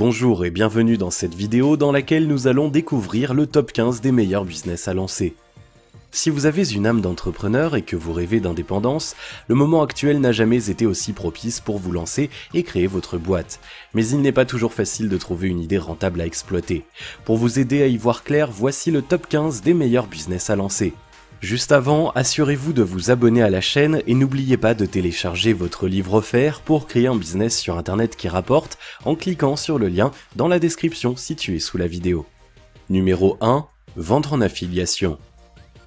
Bonjour et bienvenue dans cette vidéo dans laquelle nous allons découvrir le top 15 des meilleurs business à lancer. Si vous avez une âme d'entrepreneur et que vous rêvez d'indépendance, le moment actuel n'a jamais été aussi propice pour vous lancer et créer votre boîte. Mais il n'est pas toujours facile de trouver une idée rentable à exploiter. Pour vous aider à y voir clair, voici le top 15 des meilleurs business à lancer. Juste avant, assurez-vous de vous abonner à la chaîne et n'oubliez pas de télécharger votre livre offert pour créer un business sur internet qui rapporte en cliquant sur le lien dans la description située sous la vidéo. Numéro 1. Vendre en affiliation.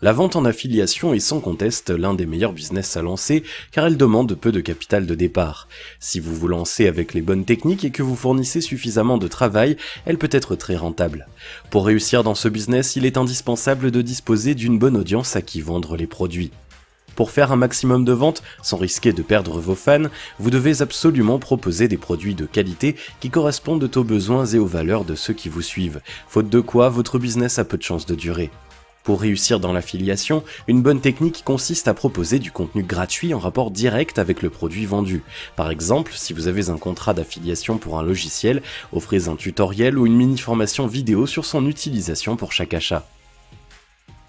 La vente en affiliation est sans conteste l'un des meilleurs business à lancer car elle demande peu de capital de départ. Si vous vous lancez avec les bonnes techniques et que vous fournissez suffisamment de travail, elle peut être très rentable. Pour réussir dans ce business, il est indispensable de disposer d'une bonne audience à qui vendre les produits. Pour faire un maximum de ventes sans risquer de perdre vos fans, vous devez absolument proposer des produits de qualité qui correspondent aux besoins et aux valeurs de ceux qui vous suivent, faute de quoi votre business a peu de chances de durer. Pour réussir dans l'affiliation, une bonne technique consiste à proposer du contenu gratuit en rapport direct avec le produit vendu. Par exemple, si vous avez un contrat d'affiliation pour un logiciel, offrez un tutoriel ou une mini-formation vidéo sur son utilisation pour chaque achat.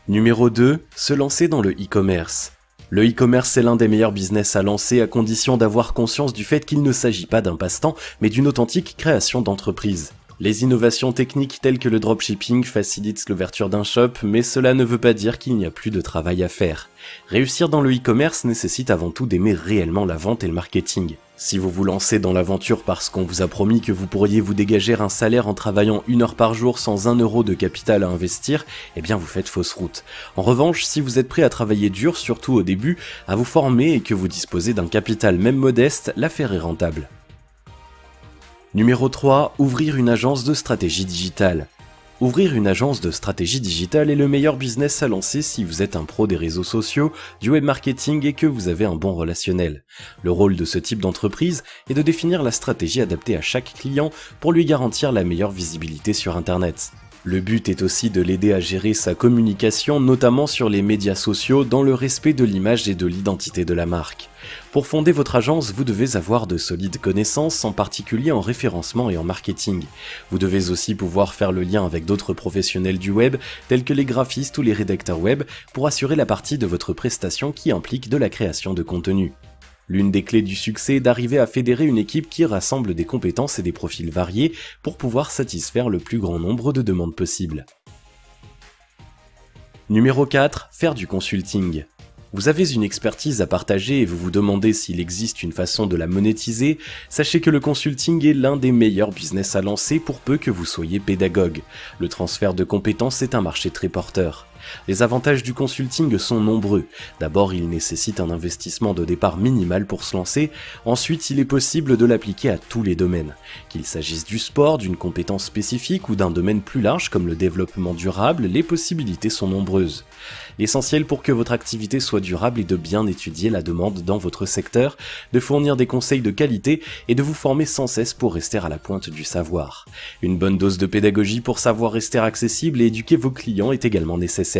Numéro 2. Se lancer dans le e-commerce. Le e-commerce est l'un des meilleurs business à lancer à condition d'avoir conscience du fait qu'il ne s'agit pas d'un passe-temps, mais d'une authentique création d'entreprise. Les innovations techniques telles que le dropshipping facilitent l'ouverture d'un shop, mais cela ne veut pas dire qu'il n'y a plus de travail à faire. Réussir dans le e-commerce nécessite avant tout d'aimer réellement la vente et le marketing. Si vous vous lancez dans l'aventure parce qu'on vous a promis que vous pourriez vous dégager un salaire en travaillant 1 heure par jour sans 1 euro de capital à investir, eh bien vous faites fausse route. En revanche, si vous êtes prêt à travailler dur, surtout au début, à vous former et que vous disposez d'un capital même modeste, l'affaire est rentable. Numéro 3. Ouvrir une agence de stratégie digitale. Ouvrir une agence de stratégie digitale est le meilleur business à lancer si vous êtes un pro des réseaux sociaux, du web marketing et que vous avez un bon relationnel. Le rôle de ce type d'entreprise est de définir la stratégie adaptée à chaque client pour lui garantir la meilleure visibilité sur Internet. Le but est aussi de l'aider à gérer sa communication, notamment sur les médias sociaux, dans le respect de l'image et de l'identité de la marque. Pour fonder votre agence, vous devez avoir de solides connaissances, en particulier en référencement et en marketing. Vous devez aussi pouvoir faire le lien avec d'autres professionnels du web, tels que les graphistes ou les rédacteurs web, pour assurer la partie de votre prestation qui implique de la création de contenu. L'une des clés du succès est d'arriver à fédérer une équipe qui rassemble des compétences et des profils variés pour pouvoir satisfaire le plus grand nombre de demandes possibles. Numéro 4. Faire du consulting. Vous avez une expertise à partager et vous vous demandez s'il existe une façon de la monétiser, sachez que le consulting est l'un des meilleurs business à lancer pour peu que vous soyez pédagogue. Le transfert de compétences est un marché très porteur. Les avantages du consulting sont nombreux. D'abord, il nécessite un investissement de départ minimal pour se lancer. Ensuite, il est possible de l'appliquer à tous les domaines. Qu'il s'agisse du sport, d'une compétence spécifique ou d'un domaine plus large comme le développement durable, les possibilités sont nombreuses. L'essentiel pour que votre activité soit durable est de bien étudier la demande dans votre secteur, de fournir des conseils de qualité et de vous former sans cesse pour rester à la pointe du savoir. Une bonne dose de pédagogie pour savoir rester accessible et éduquer vos clients est également nécessaire.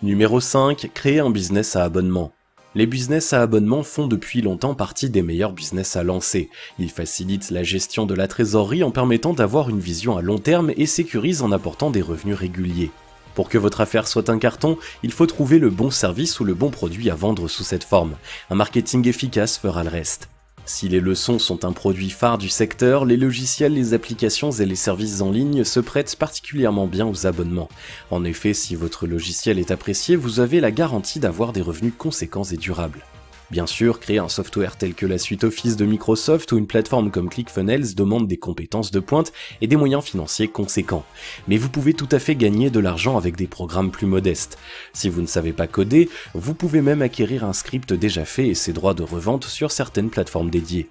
Numéro 5. Créer un business à abonnement. Les business à abonnement font depuis longtemps partie des meilleurs business à lancer. Ils facilitent la gestion de la trésorerie en permettant d'avoir une vision à long terme et sécurisent en apportant des revenus réguliers. Pour que votre affaire soit un carton, il faut trouver le bon service ou le bon produit à vendre sous cette forme. Un marketing efficace fera le reste. Si les leçons sont un produit phare du secteur, les logiciels, les applications et les services en ligne se prêtent particulièrement bien aux abonnements. En effet, si votre logiciel est apprécié, vous avez la garantie d'avoir des revenus conséquents et durables. Bien sûr, créer un software tel que la suite Office de Microsoft ou une plateforme comme ClickFunnels demande des compétences de pointe et des moyens financiers conséquents. Mais vous pouvez tout à fait gagner de l'argent avec des programmes plus modestes. Si vous ne savez pas coder, vous pouvez même acquérir un script déjà fait et ses droits de revente sur certaines plateformes dédiées.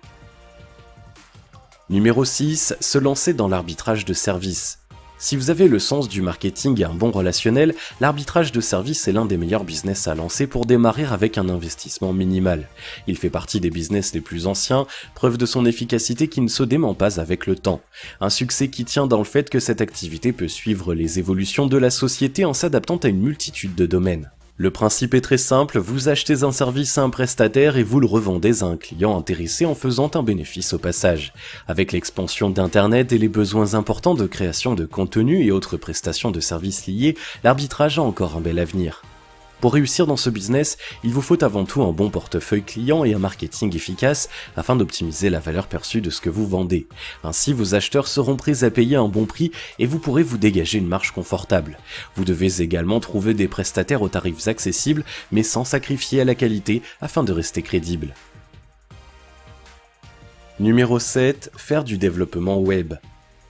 Numéro 6. Se lancer dans l'arbitrage de services. Si vous avez le sens du marketing et un bon relationnel, l'arbitrage de services est l'un des meilleurs business à lancer pour démarrer avec un investissement minimal. Il fait partie des business les plus anciens, preuve de son efficacité qui ne se dément pas avec le temps. Un succès qui tient dans le fait que cette activité peut suivre les évolutions de la société en s'adaptant à une multitude de domaines. Le principe est très simple, vous achetez un service à un prestataire et vous le revendez à un client intéressé en faisant un bénéfice au passage. Avec l'expansion d'Internet et les besoins importants de création de contenu et autres prestations de services liés, l'arbitrage a encore un bel avenir. Pour réussir dans ce business, il vous faut avant tout un bon portefeuille client et un marketing efficace afin d'optimiser la valeur perçue de ce que vous vendez. Ainsi, vos acheteurs seront prêts à payer un bon prix et vous pourrez vous dégager une marge confortable. Vous devez également trouver des prestataires aux tarifs accessibles mais sans sacrifier à la qualité afin de rester crédible. Numéro 7. Faire du développement web.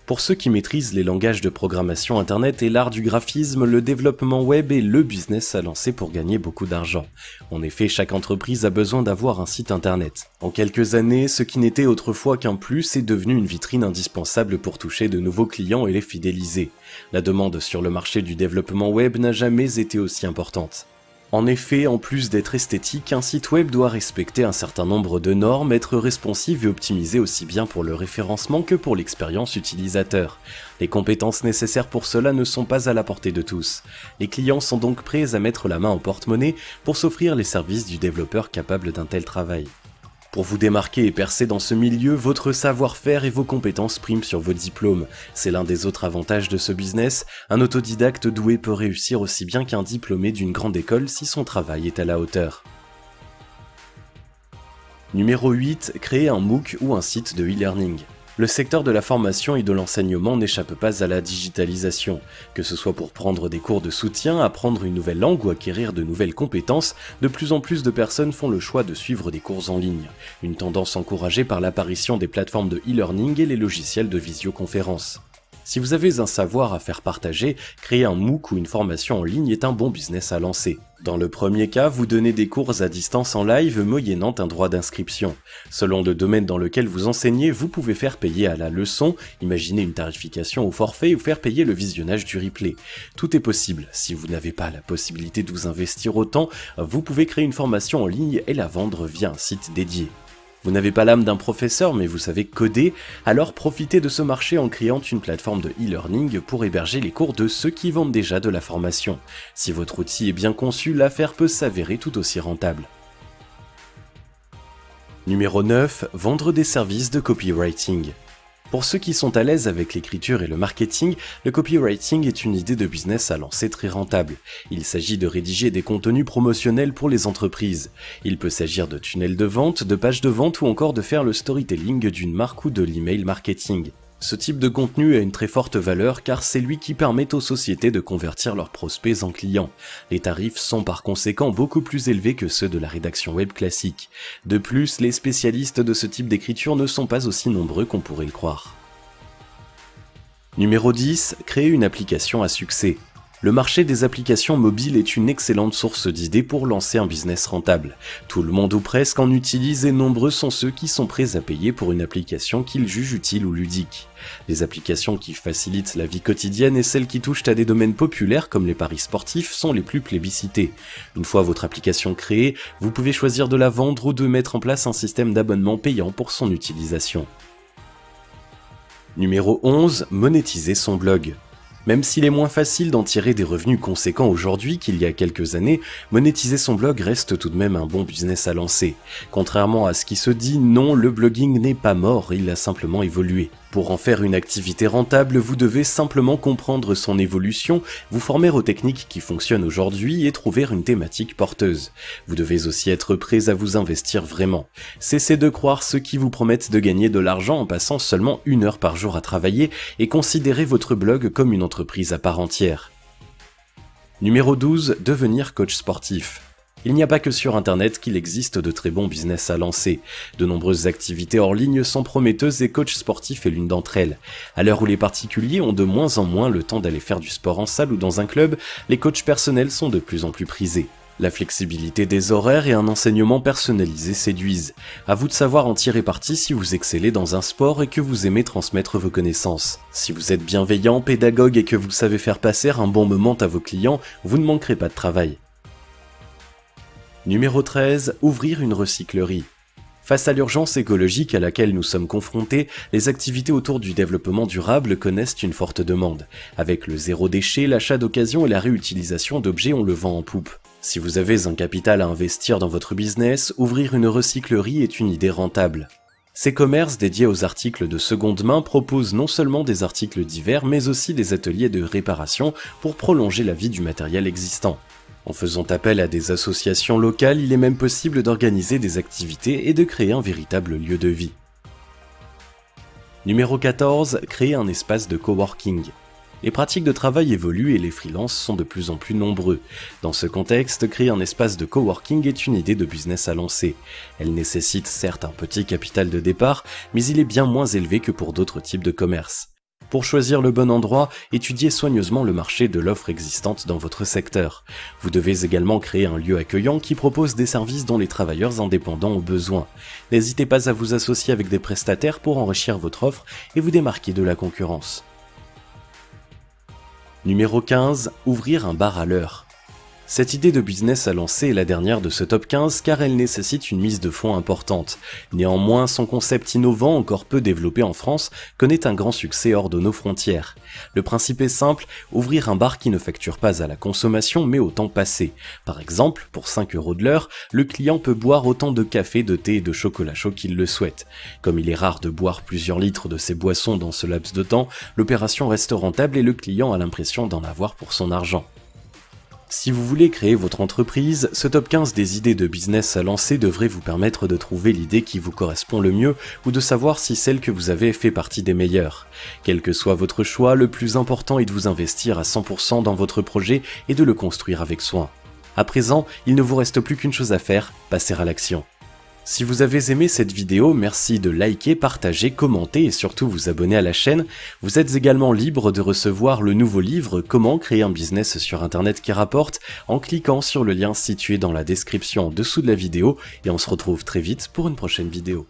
Pour ceux qui maîtrisent les langages de programmation Internet et l'art du graphisme, le développement web est le business à lancer pour gagner beaucoup d'argent. En effet, chaque entreprise a besoin d'avoir un site Internet. En quelques années, ce qui n'était autrefois qu'un plus est devenu une vitrine indispensable pour toucher de nouveaux clients et les fidéliser. La demande sur le marché du développement web n'a jamais été aussi importante. En effet, en plus d'être esthétique, un site web doit respecter un certain nombre de normes, être responsive et optimisé aussi bien pour le référencement que pour l'expérience utilisateur. Les compétences nécessaires pour cela ne sont pas à la portée de tous. Les clients sont donc prêts à mettre la main au porte-monnaie pour s'offrir les services du développeur capable d'un tel travail. Pour vous démarquer et percer dans ce milieu, votre savoir-faire et vos compétences priment sur vos diplômes. C'est l'un des autres avantages de ce business. Un autodidacte doué peut réussir aussi bien qu'un diplômé d'une grande école si son travail est à la hauteur. Numéro 8. Créer un MOOC ou un site de e-learning. Le secteur de la formation et de l'enseignement n'échappe pas à la digitalisation. Que ce soit pour prendre des cours de soutien, apprendre une nouvelle langue ou acquérir de nouvelles compétences, de plus en plus de personnes font le choix de suivre des cours en ligne. Une tendance encouragée par l'apparition des plateformes de e-learning et les logiciels de visioconférence. Si vous avez un savoir à faire partager, créer un MOOC ou une formation en ligne est un bon business à lancer. Dans le premier cas, vous donnez des cours à distance en live moyennant un droit d'inscription. Selon le domaine dans lequel vous enseignez, vous pouvez faire payer à la leçon, imaginer une tarification au forfait ou faire payer le visionnage du replay. Tout est possible. Si vous n'avez pas la possibilité de vous investir autant, vous pouvez créer une formation en ligne et la vendre via un site dédié. Vous n'avez pas l'âme d'un professeur mais vous savez coder, alors profitez de ce marché en créant une plateforme de e-learning pour héberger les cours de ceux qui vendent déjà de la formation. Si votre outil est bien conçu, l'affaire peut s'avérer tout aussi rentable. Numéro 9. Vendre des services de copywriting. Pour ceux qui sont à l'aise avec l'écriture et le marketing, le copywriting est une idée de business à lancer très rentable. Il s'agit de rédiger des contenus promotionnels pour les entreprises. Il peut s'agir de tunnels de vente, de pages de vente ou encore de faire le storytelling d'une marque ou de l'email marketing. Ce type de contenu a une très forte valeur car c'est lui qui permet aux sociétés de convertir leurs prospects en clients. Les tarifs sont par conséquent beaucoup plus élevés que ceux de la rédaction web classique. De plus, les spécialistes de ce type d'écriture ne sont pas aussi nombreux qu'on pourrait le croire. Numéro 10. Créer une application à succès. Le marché des applications mobiles est une excellente source d'idées pour lancer un business rentable. Tout le monde ou presque en utilise et nombreux sont ceux qui sont prêts à payer pour une application qu'ils jugent utile ou ludique. Les applications qui facilitent la vie quotidienne et celles qui touchent à des domaines populaires comme les paris sportifs sont les plus plébiscitées. Une fois votre application créée, vous pouvez choisir de la vendre ou de mettre en place un système d'abonnement payant pour son utilisation. Numéro 11. Monétiser son blog. Même s'il est moins facile d'en tirer des revenus conséquents aujourd'hui qu'il y a quelques années, monétiser son blog reste tout de même un bon business à lancer. Contrairement à ce qui se dit, non, le blogging n'est pas mort, il a simplement évolué. Pour en faire une activité rentable, vous devez simplement comprendre son évolution, vous former aux techniques qui fonctionnent aujourd'hui et trouver une thématique porteuse. Vous devez aussi être prêts à vous investir vraiment. Cessez de croire ceux qui vous promettent de gagner de l'argent en passant seulement 1 heure par jour à travailler et considérez votre blog comme une entreprise à part entière. Numéro 12. Devenir coach sportif. Il n'y a pas que sur Internet qu'il existe de très bons business à lancer. De nombreuses activités hors ligne sont prometteuses et coach sportif est l'une d'entre elles. À l'heure où les particuliers ont de moins en moins le temps d'aller faire du sport en salle ou dans un club, les coachs personnels sont de plus en plus prisés. La flexibilité des horaires et un enseignement personnalisé séduisent. À vous de savoir en tirer parti si vous excellez dans un sport et que vous aimez transmettre vos connaissances. Si vous êtes bienveillant, pédagogue et que vous savez faire passer un bon moment à vos clients, vous ne manquerez pas de travail. Numéro 13. Ouvrir une recyclerie. Face à l'urgence écologique à laquelle nous sommes confrontés, les activités autour du développement durable connaissent une forte demande. Avec le zéro déchet, l'achat d'occasion et la réutilisation d'objets ont le vent en poupe. Si vous avez un capital à investir dans votre business, ouvrir une recyclerie est une idée rentable. Ces commerces dédiés aux articles de seconde main proposent non seulement des articles divers, mais aussi des ateliers de réparation pour prolonger la vie du matériel existant. En faisant appel à des associations locales, il est même possible d'organiser des activités et de créer un véritable lieu de vie. Numéro 14. Créer un espace de coworking. Les pratiques de travail évoluent et les freelances sont de plus en plus nombreux. Dans ce contexte, créer un espace de coworking est une idée de business à lancer. Elle nécessite certes un petit capital de départ, mais il est bien moins élevé que pour d'autres types de commerces. Pour choisir le bon endroit, étudiez soigneusement le marché de l'offre existante dans votre secteur. Vous devez également créer un lieu accueillant qui propose des services dont les travailleurs indépendants ont besoin. N'hésitez pas à vous associer avec des prestataires pour enrichir votre offre et vous démarquer de la concurrence. Numéro 15. Ouvrir un bar à l'heure. Cette idée de business à lancer est la dernière de ce top 15 car elle nécessite une mise de fonds importante. Néanmoins, son concept innovant, encore peu développé en France, connaît un grand succès hors de nos frontières. Le principe est simple, ouvrir un bar qui ne facture pas à la consommation mais au temps passé. Par exemple, pour 5 € de l'heure, le client peut boire autant de café, de thé et de chocolat chaud qu'il le souhaite. Comme il est rare de boire plusieurs litres de ces boissons dans ce laps de temps, l'opération reste rentable et le client a l'impression d'en avoir pour son argent. Si vous voulez créer votre entreprise, ce top 15 des idées de business à lancer devrait vous permettre de trouver l'idée qui vous correspond le mieux ou de savoir si celle que vous avez fait partie des meilleures. Quel que soit votre choix, le plus important est de vous investir à 100% dans votre projet et de le construire avec soin. À présent, il ne vous reste plus qu'une chose à faire, passer à l'action. Si vous avez aimé cette vidéo, merci de liker, partager, commenter et surtout vous abonner à la chaîne. Vous êtes également libre de recevoir le nouveau livre « Comment créer un business sur internet qui rapporte » en cliquant sur le lien situé dans la description en dessous de la vidéo et on se retrouve très vite pour une prochaine vidéo.